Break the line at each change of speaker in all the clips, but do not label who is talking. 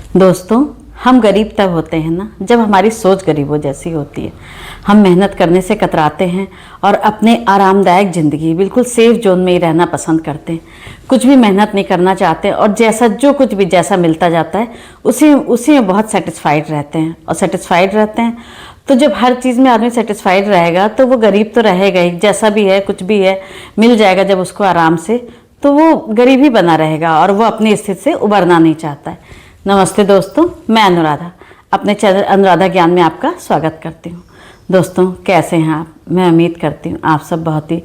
दोस्तों, हम गरीब तब होते हैं ना जब हमारी सोच गरीबों जैसी होती है। हम मेहनत करने से कतराते हैं और अपने आरामदायक ज़िंदगी बिल्कुल सेफ जोन में ही रहना पसंद करते हैं। कुछ भी मेहनत नहीं करना चाहते और जो कुछ भी जैसा मिलता जाता है उसी उसी में बहुत सेटिस्फाइड रहते हैं। और सेटिस्फाइड रहते हैं तो जब हर चीज़ में आदमी सेटिस्फाइड रहेगा तो वो गरीब तो रहेगा ही। जैसा भी है, कुछ भी है, मिल जाएगा जब उसको आराम से, तो वो गरीब ही बना रहेगा और वो अपनी स्थिति से उबरना नहीं चाहता है। नमस्ते दोस्तों, मैं अनुराधा अपने चैनल अनुराधा ज्ञान में आपका स्वागत करती हूँ। दोस्तों, कैसे हैं आप? मैं उम्मीद करती हूँ आप सब बहुत ही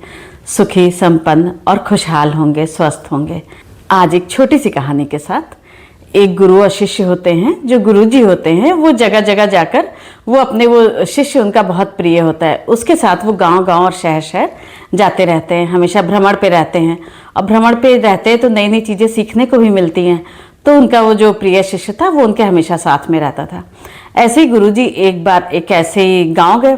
सुखी, संपन्न और खुशहाल होंगे, स्वस्थ होंगे। आज एक छोटी सी कहानी के साथ। एक गुरु और शिष्य होते हैं। जो गुरुजी होते हैं वो जगह जगह जाकर वो शिष्य उनका बहुत प्रिय होता है। उसके साथ वो गांव गांव और शहर शहर जाते रहते हैं, हमेशा भ्रमण पे रहते हैं। और भ्रमण पे रहते हैं तो नई नई चीज़ें सीखने को भी मिलती हैं। तो उनका वो जो प्रिय शिष्य था वो उनके हमेशा साथ में रहता था। ऐसे ही गुरुजी एक बार एक ऐसे ही गांव गए।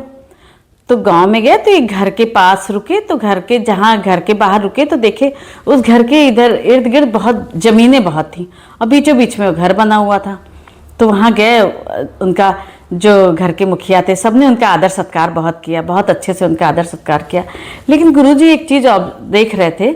तो गांव में गए तो एक घर के पास रुके। तो घर के बाहर रुके तो देखे उस घर के इधर इर्द गिर्द बहुत ज़मीनें बहुत थी और बीचों बीच में वो घर बना हुआ था। तो वहाँ गए। उनका जो घर के मुखिया थे सबने उनका आदर सत्कार बहुत किया, बहुत अच्छे से उनका आदर सत्कार किया। लेकिन गुरुजी एक चीज़ देख रहे थे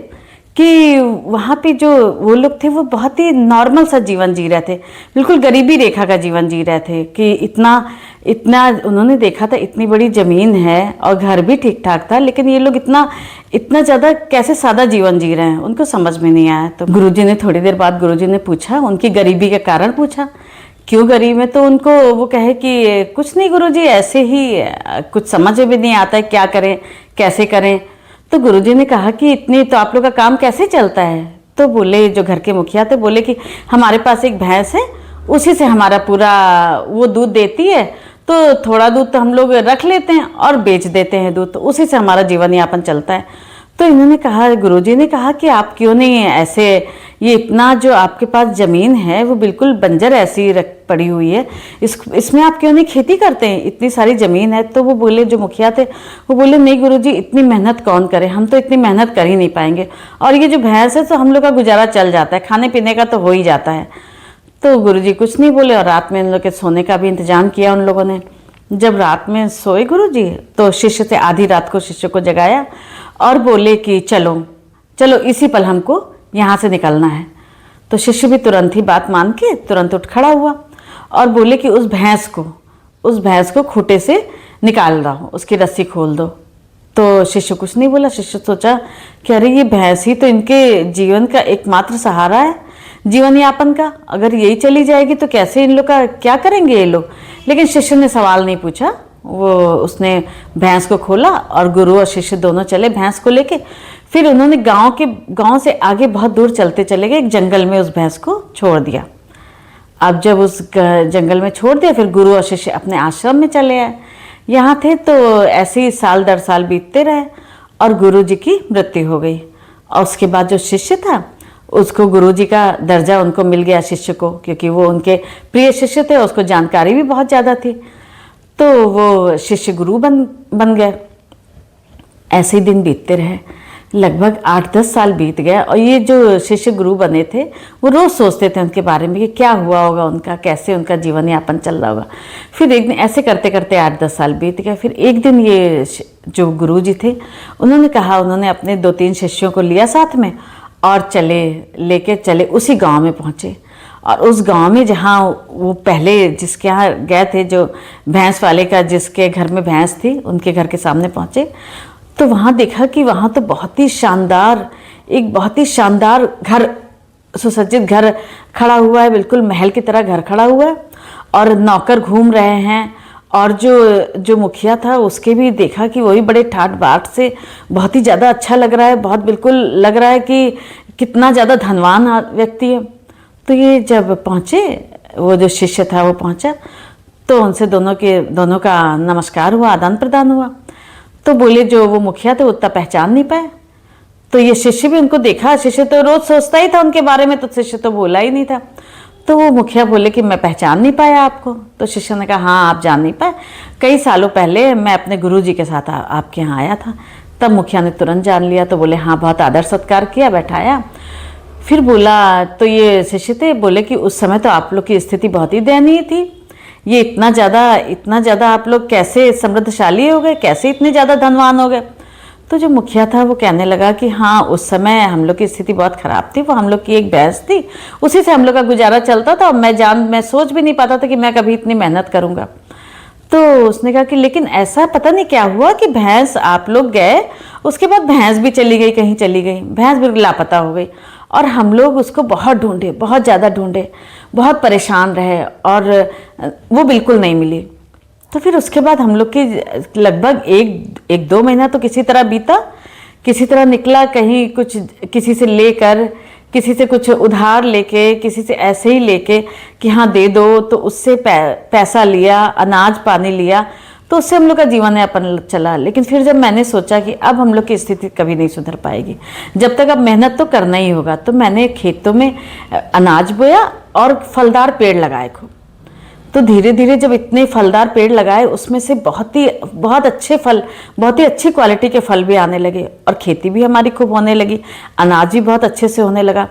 कि वहाँ पे जो वो लोग थे वो बहुत ही नॉर्मल सा जीवन जी रहे थे, बिल्कुल गरीबी रेखा का जीवन जी रहे थे। कि इतना उन्होंने देखा था, इतनी बड़ी ज़मीन है और घर भी ठीक ठाक था, लेकिन ये लोग इतना ज़्यादा कैसे सादा जीवन जी रहे हैं, उनको समझ में नहीं आया। तो गुरुजी ने थोड़ी देर बाद गुरुजी ने पूछा, उनकी गरीबी का कारण पूछा, क्यों गरीब है। तो उनको वो कहे कि कुछ नहीं गुरुजी, ऐसे ही कुछ समझ में भी नहीं आता है, क्या करें कैसे करें। तो गुरुजी ने कहा कि इतनी तो आप लोग का काम कैसे चलता है। तो बोले, जो घर के मुखिया थे, बोले कि हमारे पास एक भैंस है, उसी से हमारा पूरा वो दूध देती है। तो थोड़ा दूध तो हम लोग रख लेते हैं और बेच देते हैं दूध, तो उसी से हमारा जीवन यापन चलता है। तो इन्होंने कहा, गुरुजी ने कहा कि आप क्यों नहीं ऐसे, ये इतना जो आपके पास ज़मीन है वो बिल्कुल बंजर ऐसी पड़ी हुई है, इसमें आप क्यों नहीं खेती करते हैं, इतनी सारी ज़मीन है। तो वो बोले, जो मुखिया थे वो बोले, नहीं गुरुजी, इतनी मेहनत कौन करे, हम तो इतनी मेहनत कर ही नहीं पाएंगे। और ये जो भैंस है तो हम लोग का गुजारा चल जाता है, खाने पीने का तो हो ही जाता है। तो गुरुजी कुछ नहीं बोले और रात में इन लोग के सोने का भी इंतजाम किया उन लोगों ने। जब रात में सोए गुरुजी तो शिष्य से आधी रात को शिष्य को जगाया और बोले कि चलो चलो इसी पल हमको यहाँ से निकलना है। तो शिष्य भी तुरंत ही बात मान के तुरंत उठ खड़ा हुआ और बोले कि उस भैंस को खूंटे से निकाल रहा हूँ, उसकी रस्सी खोल दो। तो शिष्य कुछ नहीं बोला। शिष्य सोचा कि अरे ये भैंस ही तो इनके जीवन का एकमात्र सहारा है, जीवन यापन का। अगर यही चली जाएगी तो कैसे इन लोग का क्या करेंगे ये लोग। लेकिन शिष्य ने सवाल नहीं पूछा, उसने भैंस को खोला और गुरु और शिष्य दोनों चले भैंस को लेके। फिर उन्होंने गांव से आगे बहुत दूर चलते चले गए, एक जंगल में उस भैंस को छोड़ दिया। अब जब उस जंगल में छोड़ दिया, फिर गुरु और शिष्य अपने आश्रम में चले आए। यहाँ थे तो ऐसे ही साल दर साल बीतते रहे और गुरु जी की मृत्यु हो गई। और उसके बाद जो शिष्य था उसको गुरुजी का दर्जा उनको मिल गया, शिष्य को, क्योंकि वो उनके प्रिय शिष्य थे, उसको जानकारी भी बहुत ज़्यादा थी। तो वो शिष्य गुरु बन गए। ऐसे ही दिन बीतते रहे, लगभग 8-10 साल बीत गए। और ये जो शिष्य गुरु बने थे वो रोज़ सोचते थे उनके बारे में कि क्या हुआ होगा उनका, कैसे उनका जीवन यापन चल रहा होगा। फिर एक दिन ऐसे करते करते 8-10 साल बीत गए। फिर एक दिन ये जो गुरु जी थे उन्होंने अपने 2-3 शिष्यों को लिया साथ में और लेके चले उसी गांव में पहुँचे। और उस गांव में जहाँ वो पहले जिसके यहाँ गए थे, जो भैंस वाले का जिसके घर में भैंस थी, उनके घर के सामने पहुँचे तो वहाँ देखा कि वहाँ तो बहुत ही शानदार घर, सुसज्जित घर खड़ा हुआ है, बिल्कुल महल की तरह घर खड़ा हुआ है और नौकर घूम रहे हैं। और जो मुखिया था उसके भी देखा कि वही बड़े ठाट बाट से बहुत ही ज़्यादा अच्छा लग रहा है, बहुत बिल्कुल लग रहा है कि कितना ज़्यादा धनवान व्यक्ति है। तो ये जब पहुँचे, वो जो शिष्य था वो पहुँचा तो उनसे दोनों का नमस्कार हुआ, आदान प्रदान हुआ। तो बोले, जो वो मुखिया थे उतना पहचान नहीं पाए। तो ये शिष्य भी उनको देखा, शिष्य तो रोज़ सोचता ही था उनके बारे में, तो शिष्य तो बोला ही नहीं था। तो वो मुखिया बोले कि मैं पहचान नहीं पाया आपको। तो शिष्य ने कहा, हाँ आप जान नहीं पाए, कई सालों पहले मैं अपने गुरुजी के साथ आपके यहाँ आया था। तब मुखिया ने तुरंत जान लिया। तो बोले, हाँ, बहुत आदर सत्कार किया, बैठाया। फिर बोला, तो ये शिष्य थे, बोले कि उस समय तो आप लोग की स्थिति बहुत ही दयनीय थी, ये इतना ज़्यादा आप लोग कैसे समृद्धशाली हो गए, कैसे इतने ज़्यादा धनवान हो गए। तो जो मुखिया था वो कहने लगा कि हाँ, उस समय हम लोग की स्थिति बहुत ख़राब थी, वो हम लोग की एक भैंस थी, उसी से हम लोग का गुजारा चलता था, और मैं सोच भी नहीं पाता था कि मैं कभी इतनी मेहनत करूँगा। तो उसने कहा कि लेकिन ऐसा पता नहीं क्या हुआ कि भैंस, आप लोग गए, उसके बाद भैंस भी चली गई, कहीं चली गई, भैंस भी लापता हो गई, और हम लोग उसको बहुत ढूंढे, बहुत ज़्यादा ढूंढे, बहुत परेशान रहे, और वो बिल्कुल नहीं मिली। तो फिर उसके बाद हम लोग की लगभग एक 2 महीना तो किसी तरह बीता, किसी तरह निकला, कहीं कुछ किसी से लेकर, किसी से कुछ उधार लेके, किसी से ऐसे ही लेके कि हाँ दे दो, तो उससे पैसा लिया, अनाज पानी लिया, तो उससे हम लोग का जीवन यापन चला। लेकिन फिर जब मैंने सोचा कि अब हम लोग की स्थिति कभी नहीं सुधर पाएगी, जब तक अब मेहनत तो करना ही होगा, तो मैंने खेतों में अनाज बोया और फलदार पेड़ लगाए खूब। तो धीरे धीरे जब इतने फलदार पेड़ लगाए, उसमें से बहुत अच्छे फल, बहुत ही अच्छी क्वालिटी के फल भी आने लगे, और खेती भी हमारी खूब होने लगी, अनाज भी बहुत अच्छे से होने लगा।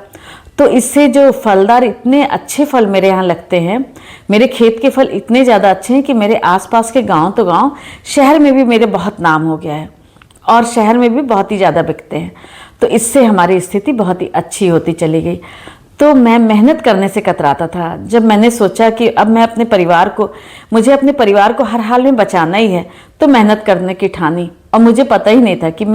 तो इससे जो फलदार, इतने अच्छे फल मेरे यहाँ लगते हैं, मेरे खेत के फल इतने ज़्यादा अच्छे हैं कि मेरे आसपास के गांव तो गांव, शहर में भी मेरे बहुत नाम हो गया है, और शहर में भी बहुत ही ज़्यादा बिकते हैं। तो इससे हमारी स्थिति बहुत ही अच्छी होती चली गई। तो मैं मेहनत करने से कतराता था। जब मैंने सोचा कि अब मैं मुझे अपने परिवार को हर हाल में बचाना ही है, तो मेहनत करने की ठानी। और मुझे पता ही नहीं था कि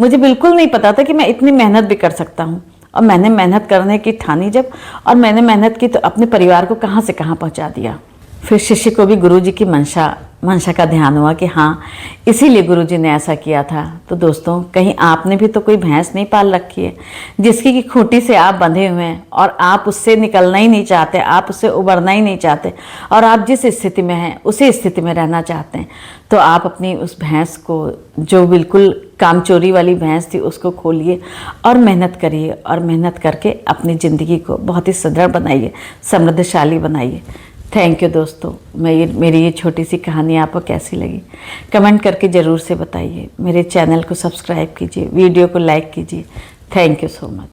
मुझे बिल्कुल नहीं पता था कि मैं इतनी मेहनत भी कर सकता हूँ। और मैंने मेहनत करने की ठानी जब, और मैंने मेहनत की, तो अपने परिवार को कहाँ से कहाँ पहुँचा दिया। फिर शिष्य को भी गुरुजी की मंशा का ध्यान हुआ कि हाँ, इसीलिए गुरुजी ने ऐसा किया था। तो दोस्तों, कहीं आपने भी तो कोई भैंस नहीं पाल रखी है जिसकी की खूंटी से आप बंधे हुए हैं, और आप उससे निकलना ही नहीं चाहते, आप उससे उबरना ही नहीं चाहते, और आप जिस स्थिति में हैं उसी स्थिति में रहना चाहते हैं। तो आप अपनी उस भैंस को, जो बिल्कुल कामचोरी वाली भैंस थी, उसको खोलिए और मेहनत करिए, और मेहनत करके अपनी ज़िंदगी को बहुत ही सुदृढ़ बनाइए, समृद्धशाली बनाइए। थैंक यू दोस्तों। मेरी ये छोटी सी कहानी आपको कैसी लगी, कमेंट करके ज़रूर से बताइए। मेरे चैनल को सब्सक्राइब कीजिए, वीडियो को लाइक कीजिए। Thank you so much.